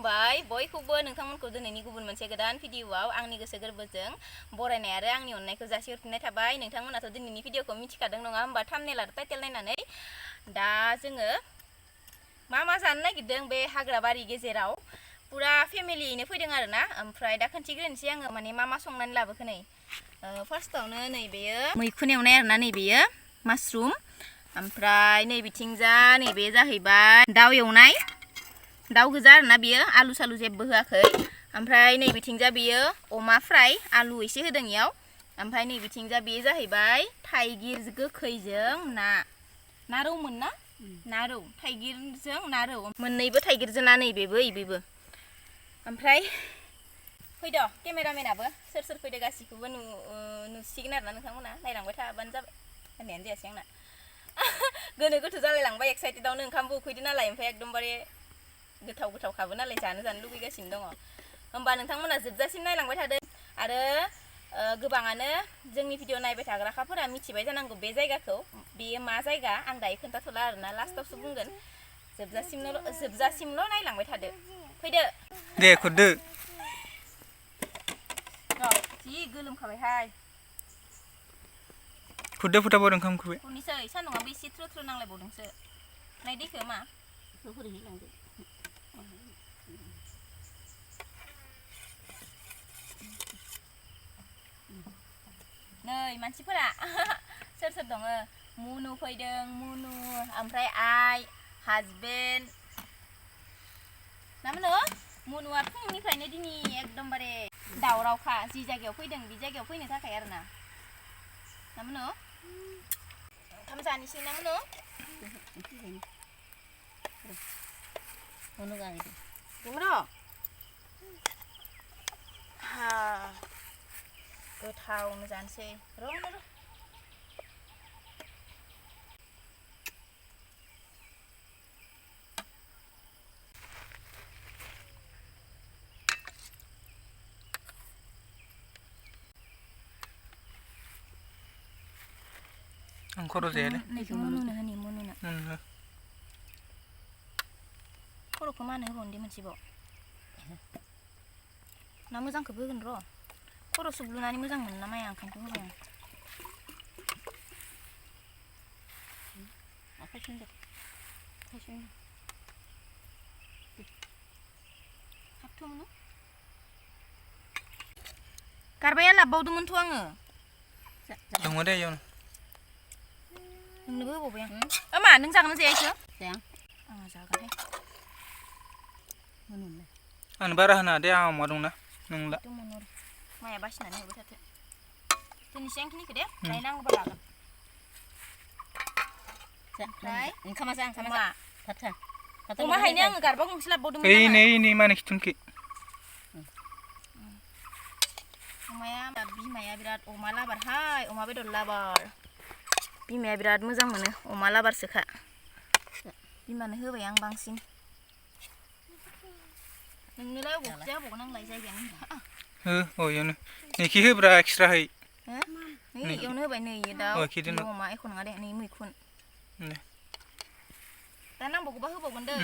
खुलुमबाय बयखौबो नोंथांमोनखौ दिनैनि गुबुन मोनसे गोदान भिडिअआव आंनि गोसो गोरबोजों बरायनाय आरो आंनि अननायखौ जासिहरफिननाय थाबाय। नोंथांमोनाथ' दिनैनि भिडिअखौ मिथिखादों नङा होमबा थाम्बनेल आरो टाइटेल नायनानै। दा जोङो मा जानो नागिरदों बे हाग्राबारि गेजेराव पुरा फेमिलियैनो फैदों आरोना। ओमफ्राय दा खोन्थिग्रोनोसै आङो माने मा संनानै लाबोखो नै। फार्स्टआवनो नै बेयो मैखुन एवनाय आरोना, नै बेयो मासरुम। ओमफ्राय नै बिथिंजा नैबे जाहैबाय दाउ एवनाय, दाउ गोजा आरोना बियो, आलु सालु जेबो होआखै। ओमफ्राय नै बिथिंजा बियो अमा फ्राय, आलु एसे होदों इयाव। ओमफ्राय नै बिथिंजा बेयो जाहैबाय थाइगिर गोखैजों ना रौमोन ना, ना रौ, थाइगिरजों ना रौ, मोननैबो थाइगिरजों ना, नैबेबो इबेबो। ओमफ्राय फैद' केमेरामेनाबो सोर फैदो गासिखौबो नुसिगोन आरोना नोंथांमोना, नायलांबाय थाबानो जाबाय। होननायानो जायासै आंना गोनो गोथो जालायलांबाय एक्साइटेडआवनो ओंखामबो उखैदों नालाय। ओमफ्राय एकदमबारे गोथाव खाबो नालाय जानो लुगैगासिनो दङ। होमबा नोंथांमोना जोबजासिम नायलांबाय थादो। आरो गोबाङानो जोंनि भिडिअ नायबाय थाग्राखाफोरा मिथिबाय जानांगौ बे जायगाखौ, बेयो मा जायगा आं दायो खोन्थाथ'ला आरोना, लास्टावसो बुंगोन। जोबजासिमल' नायलांबाय थादो। फैदो दे खुरदो। जि गोलोमखाबायहाय। खुरदो फटाफट ओंखाम खुरबाय। खुरनोसै, सान्दुंआबो एसे थ्रो नांलायबावदोंसो। नाय दैखो मा नै मानसिफोरा सोर दङ? मुनु फैदों, मुनु, ओमफ्राय आइ, हाजबेन्ड नामोनो मुनुआ फुंनिफ्रायनो दिनै एकदमबारे दावरावखा। जि जायगायाव फैदों बे जायगायाव फैनो थाखाय आरोना। नामोनो ओंखाम जानोसै नामोनो गोथावनो जानोसै र' आं खर' जायालै। नैखौ मुनुनो होनि, मुनुनो खर'खौ मानो होबावनो मोनसेबाव ना मोजांखौबो होगोन र'। खर' सुब्लुनानै मोजां मोनो ना माया, ओंखायनोथ' होबाय आं। गारबाया लाबोबावदोंमोनथ' आङो। दङ दे इयावनो। नोंनोबो होबावबाय आं। मा नों जागोन ना जाया इखो? जाया आं जागोनहाय। आंनो बारा होनाङा दे, आंहा अमा दंना नोंला। माया बासिनानै होबाय थाथो। दोननोसै आं खिनिखौ दे, दायो नांगौबा लागोन। ओमफ्राय ओंखामा जा अमा हायनो आङो गारबा गंसे लाबोबावदोंमोन। नै माने खिथुनखि बिमाया बिराद अमा लाबारहाय, अमा बेदर लाबार। बिमाया बिराद मोजां मोनो, अमा लाबारसोखा। बिमानो होबाय आं बांसिन। नोंनोलाय अबेखौ होबावगोन आंलाय, जायगायानो हो इयावनो। नैखि होब्रा एक्सट्रा है। नै इयावनो होबाय, नै दाउ अमा एख' नङा दे, नै मैखुन। दा नांबावगौबा होबावगोन दै।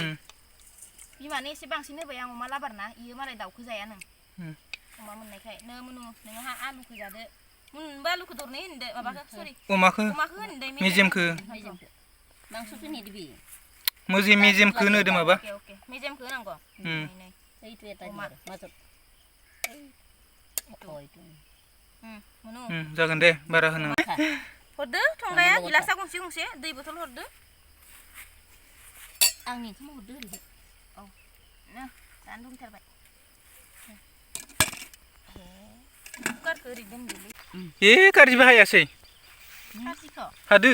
बिमानो एसे बांसिन होबाय आं, अमा लाबार ना, इयो मालाय दाउखौ जायानो। अमा मोननायखाय नोंहा आलुखौ जादो। मुनुनोबो आलुखौ दरनै होनदो, माबाखौ सरि अमाखौ होनदो, मेजेमखौ मेजेमखौ होनो माबा। मेजेमखौ होनांगौ। जागोन दे, बारा होनाङा। हरदो थंग्राया, गिलासा गंसे दै बथल हरदो। आंनि ओंखामखौ हरदो ओरैजाय। औ जानो लुगैथारबाय। कुकारखौ ओरै दोनदोलै। गाज्रिबो हायासै। हादो।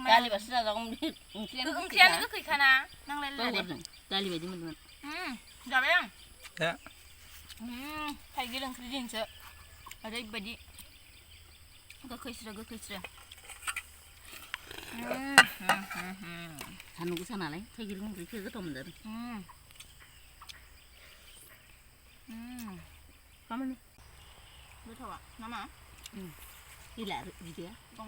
दालिबासो जाजागौमोन, ओंख्रियानो गोखैखाना नांलायलायला दे। दालि बायदि मोनदोंमोन। जाबाय आं। थाइगिर ओंख्रि दिनैसो ओरैबायदि गोखैस्रो। सान्दुं गोसा नालाय थाइगिर ओंख्रिखौ गोथाव मोनजादों। गोथावा नामा? गैला बिदैया दङ।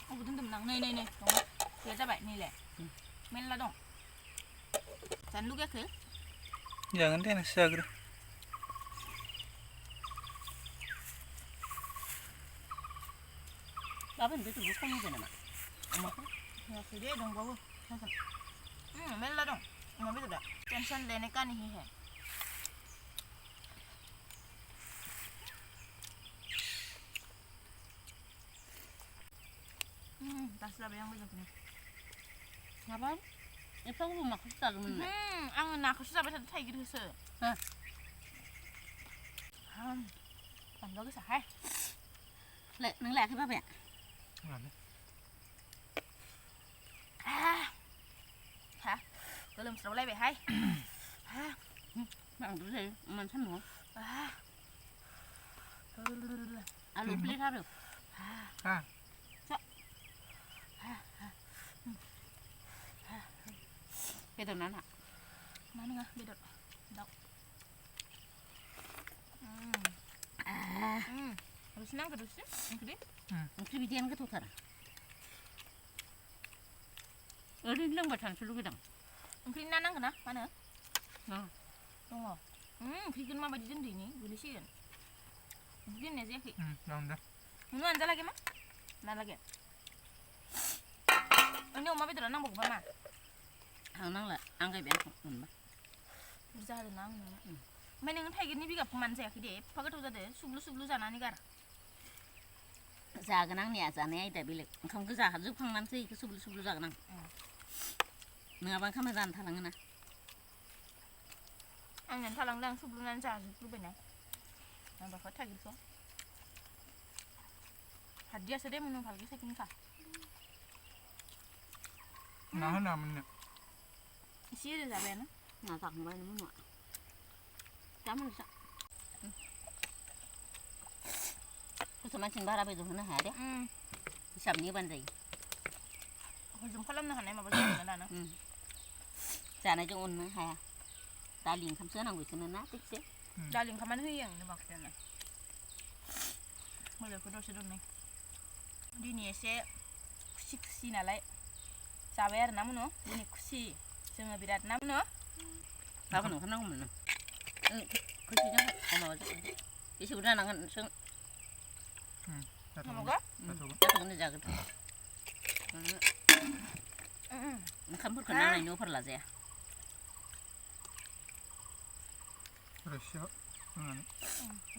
अबाव दोन्दोंमोन आं? नै दङ। गैया जाबाय, नैलाय मेरला दं। जानो लुगैयाखै? जागोन दे नोंसो जाग्रो गाबोन बेदरखौ संहोबाय नामा अमाखौ होआखै दे दंबावो होगोन मेरला दं अमा बेदरा टेनसन लेने का नहीं है दासो जाबाय आं बेदरखौनो माबा एफा गोबाव माखौसो जादोंमोन आङो नाखौसो जाबाय थादों थाइगिरखौसो बानलुआ गोसाहाय नों लायाखै बाबाया हा गोलोमस्रावलायबायहाय बांद्राय जायो अमानि सान्दुंआव आलु प्लेट आरो बेदर ना ना मा नङा बेदर दाउ रुसि नांगौ रुसि ओंख्रि बिदियानो गोथावथार ओरैनो लोंबाय थानोसो लुगैदों ओंख्रिनि ना नांगौ ना मा होनो दङ ओंख्रिखौनो माबायदि दोनदोनि गोलैसिगोन बिदि दोननाय जायाखै नोंनो आनजालागे मा नालागे ओरैनो अमा बेदरा नांबावगौबा मा आं नांला आं गायबाय आंखौ मोनबा बुरजा होदोंना आंनो ओमफ्राय नोङो थाइगिरनि बिगाबखौ मानो जायाखै दे एफा गोथाव जादों सुब्लु सुब्लु जानानै गार जागोन आंनिया जानाय आयदा बेलेग ओंखाम गोजा जोबखांनानैसो बेखौ सुब्लु सुब्लु जागोन आं नङाबा ओंखामा जानो थालाङोना आंनियानो थालांदों आं सुब्लुनानै जाजोबलुबायना माबाखौ थाइगिरखौ हाद्दियासो दे मोनो भालके साइकिनखा ना होनामोननो एसे ओरै जाबायानो ना जाखांबाय नों मोनवा जामोन जा सोरबा मानसिनि बारा बेदर होनो हाया दे हिसाबनि होबानो जायो हजम खालामनो हानाय माबा जायोना दानो जानायजों अननो हाया दालि ओंखामसो होनांगौ बेखौनो ना थिगसे दालि ओंखामानो होयो आंनो बांसिनानो मोदोमखौ दसे दनै दिनै एसे खुसि खुसि नालाय जाबाय आरो ना मोनो दिनै खुसि जोङो बिराद ना मोनो गाबोन ओंखारनांगौमोन नों खुसिजों माबाजों एसे बुरजा नांगोन जों जाथ'गोन जागोन ओंखामफोरखौ नांनायनि अफार लाजाया रोसियाव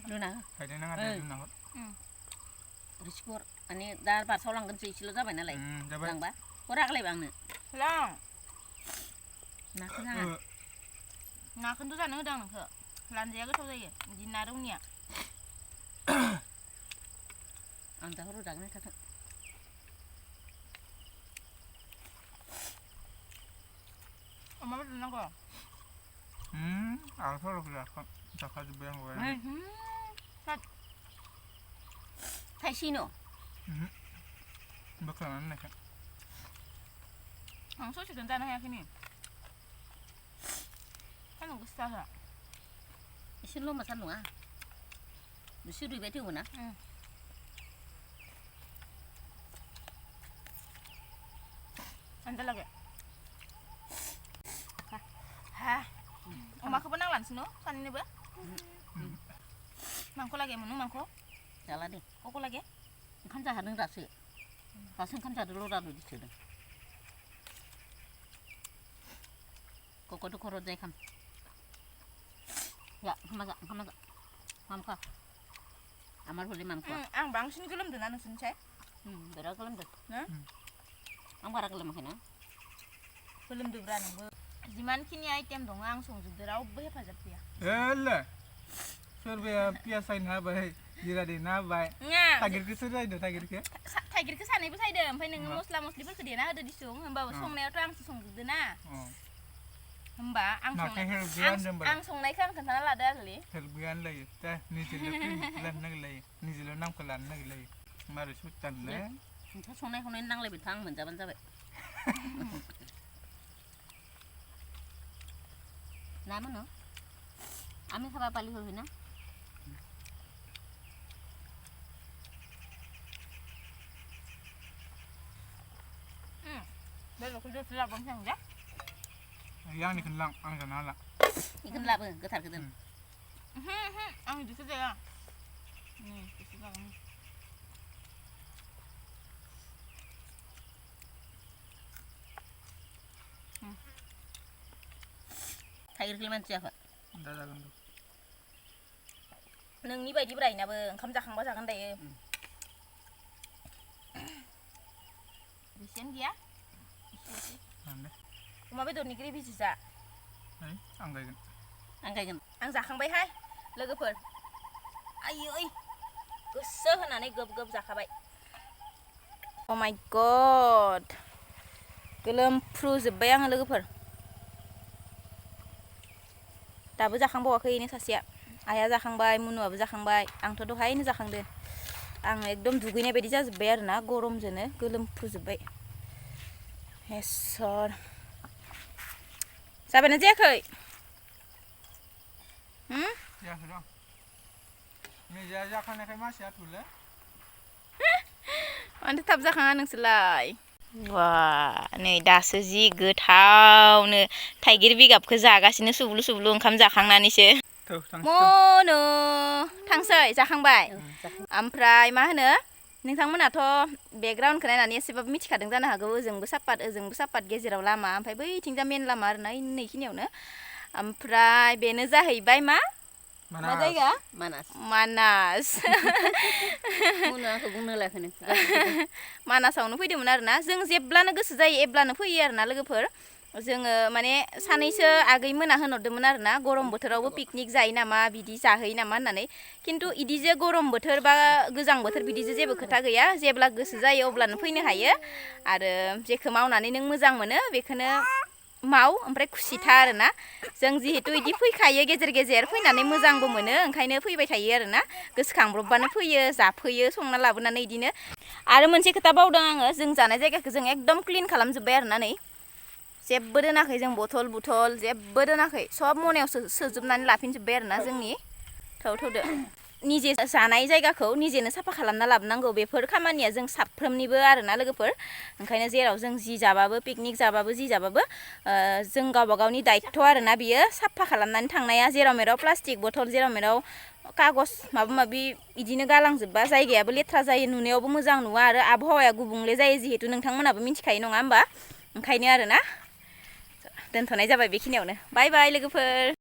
रुना हायदें नाङा दे रुना हर रोसिखौ हर माने दा बारसाव लांगोनसो एसेल' जाबाय नालाय लांबा हर आग्लायबा आंनो लां नाखौ नाङा नाखौनोथ' जानो होदों आं नोंखौ लानजाया गोथाव जायो बिदि ना रौनिया आं दा रुजागोन थाथों अमा बेदर नांगौ आंथ' जाखाजोब्बाय आं थाइसेनो बोखांनानै नायखा आं ससेखौनो जानो हायाखै नै सान्दुं गोसा एसेल' मा सान्दुङा बिसोर रुइबाय थेवबो ना आनजालागे अमाखौबो नांलानोसै न' सानैनोबो मांख' लागे मोनो मांख' जाला दे कक' लागे ओंखाम जाहादों दासो ओंखाम जादों लदा लदि सोदों कक'थ' खर' जाय खाम या ओंखामा जा मामखा आमार हले मामखा आं बांसिन गोलोमदों ना नोंसोरनिसाय बिराद गोलोमदों ना आं बारा गोलोमाखै ना गोलोमदोब्रा नोंबो जिमानखिनि आइटेम दङ आं संजोबदो रावबो हेफाजाब गैया सोरबाया पियास सायना होबाय जिरा देना होबाय थाइगिरखौसो सायदों थाइगिरखौ सानैबो सायदों ओमफ्राय नोङो मस्ला मस्लिफोरखौ देना होदो दिसुं होमबाबो संनायावथ' आंसो संजोबदो ना होमबा आं संनायखौ आं खोन्थाना लादो आरोलै हेल्प गैयानो लायो दा निजेल' लानो नागिरलायो निजेल' नामखौ लानो नागिरलायो मारै सुटानलै नोंथां संनाय खावनायनि नांलायबाय था आं मोनजाबानो जाबाय ना मोनो আমি খাবা পালি হবি না बेदरखौ दसे लाबावनो सांजा आंनिखौनो लां आं जानो हाला बेखौनो लाबो गोथारखौ दोन आं बिदिसो जाया एसे जागोन थाइगिरखौलाय मानसि जायाखै दा जागोन नोंनि बायदि ब्रायनाबो ओंखाम जाखांबा जागोन दायो बेसेन गैया अमा बेदरनि ग्रेभिसो जा आं गायगोन आं जाखांबायहाय लोगोफोर आयै गोसो होनानै गोब गोब जाखाबाय अ माय गड गोलोमफ्रुजोब्बाय आङो लोगोफोर दाबो जाखांबावाखैनो सासेया आइया जाखांबाय मुनुआबो जाखांबाय आंथ' दहायनो जाखांदो आं एकदम दुगैनाय बायदि जाजोब्बाय आरोना गरमजोंनो गोलोमफ्रुजोब्बाय हेसर जाबायना जायाखै जायाखै र' निजा जाखांनायखाय मानसि आथुरलै मानोथो थाब जाखाङा नोंसोरलाय वा नै दासो जि गोथावनो थाइगिर बिगाबखौ जागासिनो सुब्लु सुब्लु ओंखाम जाखांनानैसो मनु थांसै जाखांबाय ओमफ्राय मा होनो नोंथांमोनाथ' बेकग्राउन्डखौ नायनानै एसेबाबो मिथिखादों जानो हागौ ओजोंबो सापात गेजेराव लामा ओमफ्राय बैथिंजा मेन लामा आरोना नैखिनियावनो ओमफ्राय बेनो जाहैबाय मा जायगा मानास मानासावनो फैदोंमोन आरोना जों जेब्लानो गोसो जायो एब्लानो फैयो आरोना लोगोफोर जोङो माने सानैसो आगै मोना होनहरदोंमोन आरोना गरम बोथोरावबो पिकनिक जायो नामा बिदि जाहैयो नामा होननानै खिन्थु इदिजे गरम बोथोर बा गोजां बोथोर बिदिजे जेबो खोथा गैया जेब्ला गोसो जायो अब्लानो फैनो हायो आरो जेखौ मावनानै नों मोजां मोनो बेखौनो माव ओमफ्राय खुसिथा आरोना जों जिहेतु इदि फैखायो गेजेर गेजेर फैनानै मोजांबो मोनो ओंखायनो फैबाय थायो आरोना गोसोखांब्रबबानो फैयो जाफैयो संना लाबोनानै इदिनो आरो मोनसे खोथा बावदों आङो जों जानाय जायगाखौ जों एकदम क्लिन खालामजोब्बाय आरोना नै जेबो दोनाखै जों बथल बुथल जेबो दोनाखै सब मनायाव सोजोबनानै लाफिनजोब्बाय आरोना जोंनि थौदो निजे जानाय जायगाखौ निजेनो साफा खालामना लाबोनांगौ बेफोर खामानिया जों साफ्रोमनिबो आरोना लोगोफोर ओंखायनो जेराव जों जि जाबाबो पिकनिक जाबाबो जि जाबाबो जों गावबा गावनि दायित्थ' आरोना बियो साफा खालामनानै थांनाया जेराव मेराव प्लास्टिक बथल जेराव मेराव कागज माबा माबि इदिनो गालांजोबबा जायगायाबो लेथ्रा जायो नुनायावबो मोजां नुवा आरो आबहावाया गुबुंले जायो जिहेतु नोंथांमोनाबो मिथिखायो नङा होमबा ओंखायनो आरोना दोनथ'नाय जाबाय बेखिनियावनो बाय बाय लोगोफोर